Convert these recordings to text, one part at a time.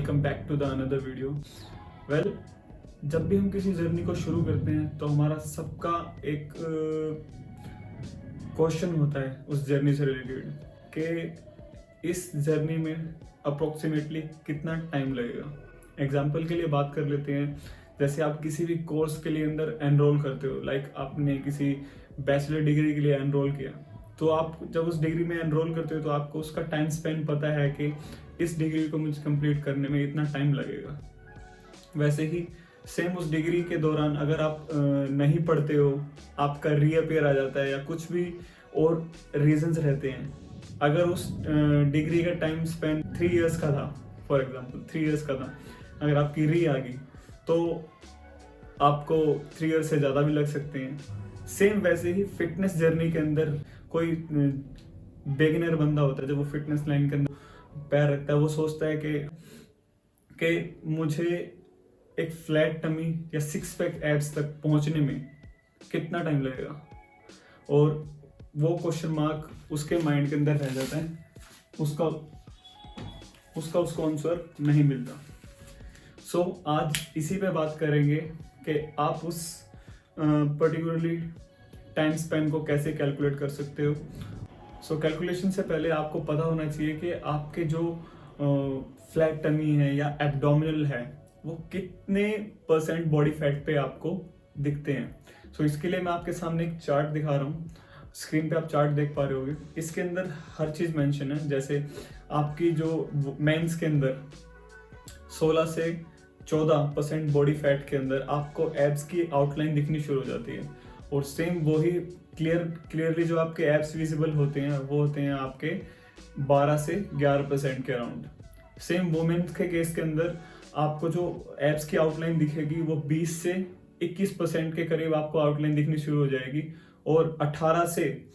Welcome back to the another video. Well, जब भी हम किसी जर्नी को शुरू करते हैं तो हमारा सबका एक क्वेश्चन होता है उस जर्नी से रिलेटेड कि इस जर्नी में अप्रोक्सीमेटली कितना टाइम लगेगा। एग्जाम्पल के लिए बात कर लेते हैं, जैसे आप किसी भी कोर्स के लिए अंदर एनरोल करते हो, लाइक आपने किसी बैचलर डिग्री के लिए एनरोल किया, तो आप जब उस डिग्री में एनरोल करते हो तो आपको उसका टाइम स्पेंड पता है कि इस डिग्री को मुझे कंप्लीट करने में इतना टाइम लगेगा। वैसे ही सेम उस डिग्री के दौरान अगर आप नहीं पढ़ते हो, आपका रीअपेयर आ जाता है या कुछ भी और रीजंस रहते हैं, अगर उस डिग्री का टाइम स्पेंड 3 इयर्स का था, फॉर एग्जांपल 3 इयर्स का था, अगर आपकी री आ गई तो आपको 3 इयर्स से ज़्यादा भी लग सकते हैं। सेम वैसे ही फिटनेस जर्नी के अंदर कोई बिगिनर बंदा होता है, जब वो फिटनेस लाइन के अंदर पैर रखता है, वो सोचता है कि मुझे एक फ्लैट टमी या 6 पैक एब्स तक पहुंचने में कितना टाइम लगेगा, और वो क्वेश्चन मार्क उसके माइंड के अंदर रह जाता है, उसको आंसर नहीं मिलता। सो आज इसी पे बात करेंगे कि आप उस पर्टिकुलरली टाइम स्पेन को कैसे कैलकुलेट कर सकते हो। सो कैलकुलेशन से पहले आपको पता होना चाहिए कि आपके जो फ्लैट टमी है या एब्डोमिनल है वो कितने % बॉडी फैट पे आपको दिखते हैं। सो इसके लिए मैं आपके सामने एक चार्ट दिखा रहा हूँ, स्क्रीन पे आप चार्ट देख पा रहे होगे। इसके अंदर हर चीज़ मेंशन है, जैसे आपकी जो मेंस के अंदर 16 से 14% बॉडी फैट के अंदर आपको एब्स की आउटलाइन दिखनी शुरू हो जाती है, और सेम वही क्लियरली जो आपके एब्स विजिबल होते हैं वो होते हैं आपके 12 से 11% के अराउंड। सेम वुमेन्स के केस के अंदर आपको जो एब्स की आउटलाइन दिखेगी वो 20 से 21% के करीब आपको आउटलाइन दिखनी शुरू हो जाएगी, और 18 से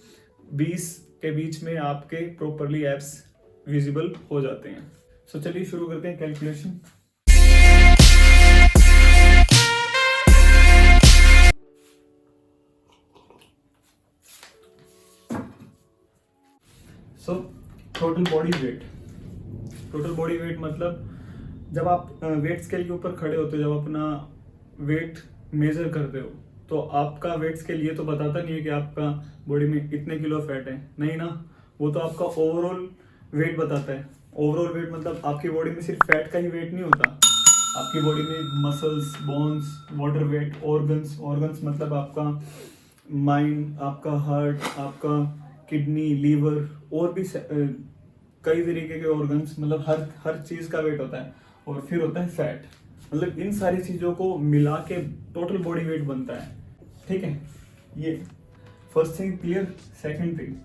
20 के बीच में आपके प्रॉपरली एब्स विजिबल हो जाते हैं। सो चलिए शुरू करते हैं calculation. So total body weight मतलब जब आप वेट स्केल के ऊपर खड़े होते हो, जब अपना वेट मेजर करते हो, तो आपका वेट स्केल ये तो बताता नहीं है कि आपका बॉडी में इतने किलो फैट है, नहीं ना, वो तो आपका ओवरऑल वेट बताता है। ओवरऑल वेट मतलब आपकी बॉडी में सिर्फ फैट का ही वेट नहीं होता, आपकी बॉडी में muscles, bones, water weight, organs मतलब आपका माइंड, आपका हार्ट, आपका किडनी, लीवर, और भी कई तरीके के ऑर्गन्स, मतलब हर चीज का वेट होता है। और फिर होता है फैट, मतलब इन सारी चीजों को मिला के टोटल बॉडी वेट बनता है। ठीक है, ये first thing clear. Second thing,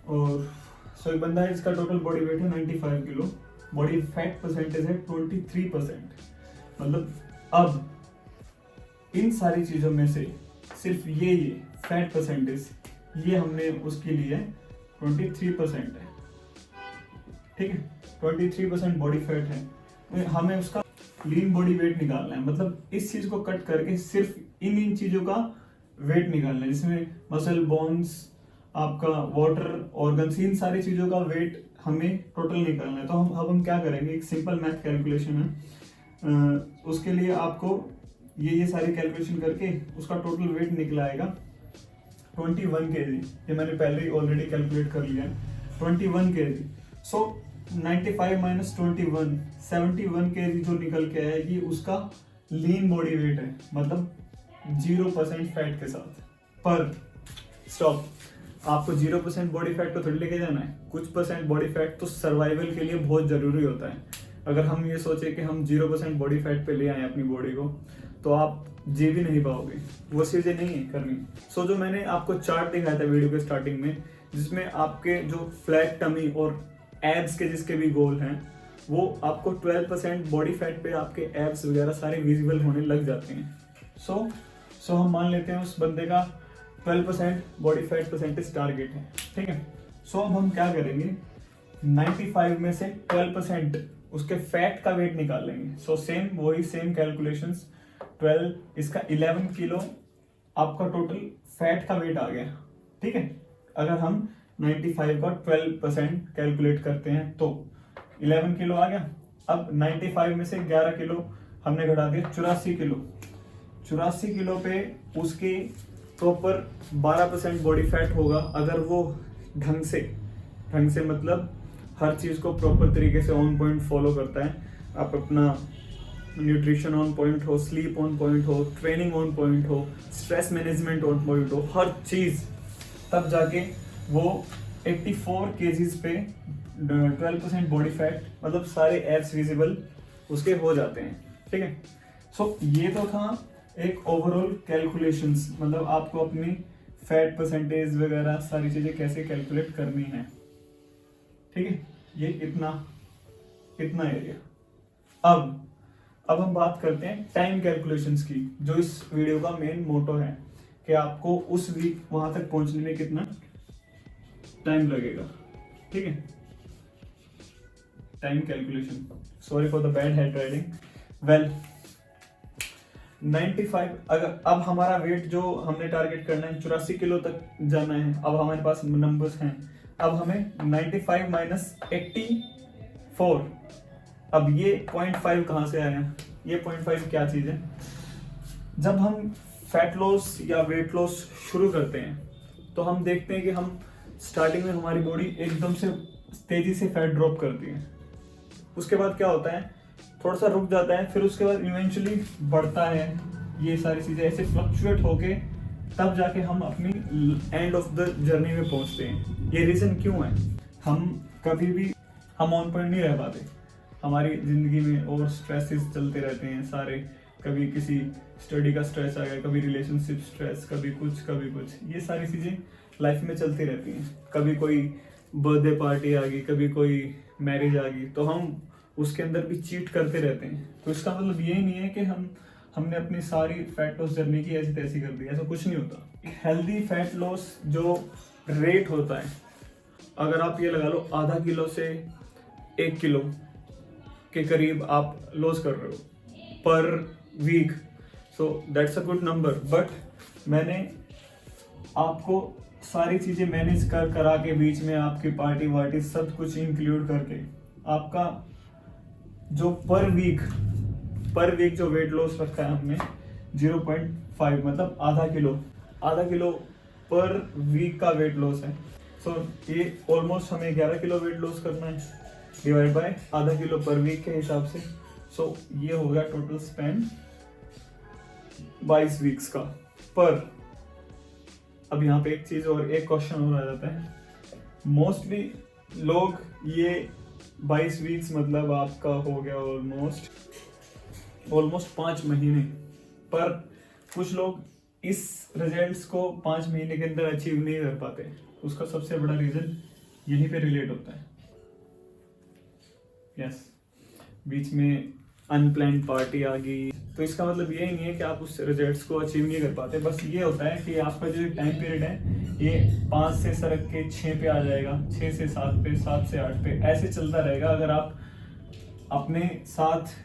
और सो एक बंदा है जिसका टोटल बॉडी वेट है 95 किलो, बॉडी फैट परसेंटेज है 23%। मतलब अब इन सारी चीजों में से सिर्फ ये फैट परसेंटेज ये हमने उसके लिए 23% है। ठीक है, 23% बॉडी फैट है, तो हमें उसका लीन बॉडी वेट निकालना है। मतलब इस चीज को कट करके सिर्फ इन चीजों का वेट निकालना है, जिसमें मसल, बोन्स, आपका वाटर, ऑर्गन्स, इन सारी चीजों का वेट हमें टोटल निकालना है। तो हम क्या करेंगे, एक सिंपल मैथ कैलकुलेशन है, उसके लिए आपको ये सारी कैलकुलेशन करके उसका टोटल वेट निकला आएगा 21 kg। ये मैंने पहले ही ऑलरेडी कैलकुलेट कर लिया है, 21 kg। सो 95 माइनस 21, 71 kg जो निकल के आया, ये उसका लीन बॉडी वेट है, मतलब 0% फैट के साथ। पर स्टॉप, आपको 0% बॉडी फैट को थोड़ी लेके जाना है, कुछ % बॉडी फैट तो सर्वाइवल के लिए बहुत जरूरी होता है। अगर हम ये सोचे कि हम 0% बॉडी फैट पे ले आए अपनी बॉडी को, तो आप जी भी नहीं पाओगे, वो चीजें नहीं है करनी। सो जो मैंने आपको चार्ट दिखाया था वीडियो के स्टार्टिंग में, जिसमें आपके जो फ्लैट टमी और एब्स के जिसके भी गोल हैं, वो आपको 12% बॉडी फैट पे आपके एब्स वगैरह सारे विजिबल होने लग जाते हैं। सो हम मान लेते हैं उस बंदे का 12% बॉडी फैट परसेंटेज टारगेट है। ठीक है, सो अब हम क्या करेंगे, 95 में से 12% उसके फैट का वेट निकाल लेंगे। सो सेम कैलकुलेशंस, 12 इसका 11 किलो आपका टोटल फैट का वेट आ गया। ठीक है, अगर हम 95 का 12% कैलकुलेट करते हैं तो 11 किलो आ गया। अब 95 में से 11 किलो हमने घटा दिया 84 किलो। 84 किलो पे उसकी प्रॉपर 12% बॉडी फैट होगा अगर वो ढंग से मतलब हर चीज़ को प्रॉपर तरीके से ऑन पॉइंट फॉलो करता है। आप अपना न्यूट्रिशन ऑन पॉइंट हो, स्लीप ऑन पॉइंट हो, ट्रेनिंग ऑन पॉइंट हो, स्ट्रेस मैनेजमेंट ऑन पॉइंट हो, हर चीज़, तब जाके वो 84 केजीज पे 12% बॉडी फैट मतलब सारे एब्स विजिबल उसके हो जाते हैं। ठीक है, सो ये तो था एक ओवरऑल कैलकुलेशंस, मतलब आपको अपनी फैट परसेंटेज वगैरह सारी चीज़ें कैसे कैलकुलेट करनी है। ठीक है, ये इतना एरिया। अब हम बात करते हैं टाइम कैलकुलेशंस की, जो इस वीडियो का मेन मोटो है कि आपको उस वीक वहां तक पहुंचने में कितना टाइम लगेगा। ठीक है, time calculation, sorry for the bad head writing. Well 95, अगर अब हमारा वेट जो हमने टारगेट करना है 84 किलो तक जाना है, अब हमारे पास नंबर्स हैं। अब हमें 95 माइनस 84, अब ये 0.5 कहाँ से आया? ये 0.5 क्या चीज़ है? जब हम फैट लॉस या वेट लॉस शुरू करते हैं तो हम देखते हैं कि हम स्टार्टिंग में हमारी बॉडी एकदम से तेजी से फैट ड्रॉप करती है। उसके बाद क्या होता है, थोड़ा सा रुक जाता है, फिर उसके बाद इवेंचुअली बढ़ता है। ये सारी चीज़ें ऐसे फ्लक्चुएट होके तब जाके हम अपनी एंड ऑफ द जर्नी में पहुंचते हैं। ये रीज़न क्यों है? हम कभी भी हम ऑन पॉइंट नहीं रह पाते। हमारी ज़िंदगी में और स्ट्रेसेस चलते रहते हैं सारे, कभी किसी स्टडी का स्ट्रेस आ गया, कभी रिलेशनशिप स्ट्रेस, कभी कुछ, ये सारी चीज़ें लाइफ में चलती रहती हैं। कभी कोई बर्थडे पार्टी आ गई, कभी कोई मैरिज आ गई, तो हम उसके अंदर भी चीट करते रहते हैं। तो इसका मतलब ये नहीं है कि हमने अपनी सारी फैट लॉस जर्नी की ऐसी तैसी कर दी, ऐसा कुछ नहीं होता। हेल्दी फैट लॉस जो रेट होता है, अगर आप ये लगा लो आधा किलो से 1 किलो के करीब आप लॉस कर रहे हो per week, so that's a good number. But मैंने आपको सारी चीज़ें मैनेज करा के बीच में आपकी पार्टी वार्टी सब कुछ इंक्लूड करके आपका जो पर वीक जो वेट लॉस रखा है हमने 0.5 मतलब आधा किलो पर वीक का वेट लॉस है। सो ये ऑलमोस्ट हमें 11 किलो वेट लॉस करना है डिवाइड बाय आधा किलो पर वीक के हिसाब से। सो ये हो गया टोटल स्पेंड 22 वीक्स का। पर अब यहाँ पे एक चीज और, एक क्वेश्चन और आ जाता है। मोस्टली लोग ये 22 वीक्स मतलब आपका हो गया ऑलमोस्ट 5 महीने, पर कुछ लोग इस रिजल्ट्स को 5 महीने के अंदर अचीव नहीं कर पाते। उसका सबसे बड़ा रीजन यहीं पे रिलेट होता है। यस, बीच में अनप्लान्ड पार्टी आ गई, तो इसका मतलब ये नहीं है कि आप उस रिजल्ट्स को अचीव नहीं कर पाते। बस ये होता है कि आपका जो टाइम पीरियड है ये 5 से सरक के 6 पे आ जाएगा, 6 से 7 पे, 7 से 8 पे, ऐसे चलता रहेगा। अगर आप अपने साथ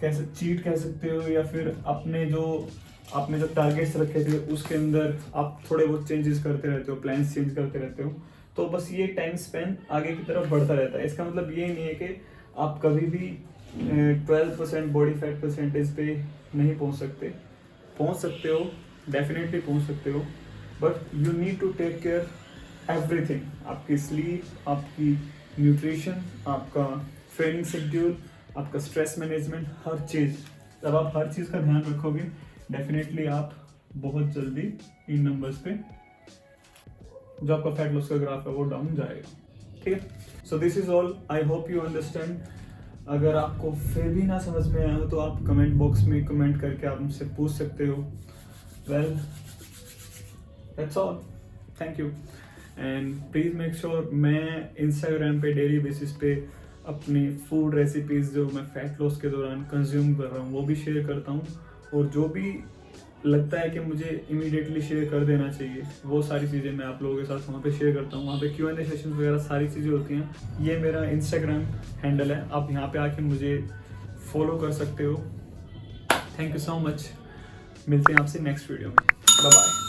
कैसे चीट कह सकते हो, या फिर आपने जो टारगेट्स रखे थे उसके अंदर आप थोड़े बहुत चेंजेस करते रहते हो, प्लान्स चेंज करते रहते हो, तो बस ये टाइम स्पेन आगे की तरफ बढ़ता रहता है। इसका मतलब ये नहीं है कि आप कभी भी 12% बॉडी फैट परसेंटेज पे नहीं पहुंच सकते हो, डेफिनेटली पहुंच सकते हो, but you need to take care everything. आपकी स्लीप, आपकी न्यूट्रिशन, आपका ट्रेनिंग शेड्यूल, आपका स्ट्रेस मैनेजमेंट, हर चीज़। जब आप हर चीज़ का ध्यान रखोगे डेफिनेटली आप बहुत जल्दी इन नंबर्स पे जो आपका फैट लॉस का ग्राफ है वो डाउन जाएगा। ठीक है, so this is all, I hope you understand. अगर आपको फिर भी ना समझ में आया हो तो आप कमेंट बॉक्स में कमेंट करके आप मुझसे पूछ सकते हो। Well that's all, thank you and please make sure मैं इंस्टाग्राम पे डेली बेसिस पे अपनी फूड रेसिपीज़ जो मैं फैट लॉस के दौरान कंज्यूम कर रहा हूँ वो भी शेयर करता हूँ, और जो भी लगता है कि मुझे इमीडिएटली शेयर कर देना चाहिए वो सारी चीज़ें मैं आप लोगों के साथ वहाँ पे शेयर करता हूँ। वहाँ पे Q&A सेशन वगैरह सारी चीज़ें होती हैं। ये मेरा इंस्टाग्राम हैंडल है, आप यहाँ पे आके मुझे फॉलो कर सकते हो। थैंक यू सो मच, मिलते हैं आपसे नेक्स्ट वीडियो में, बाय बाय।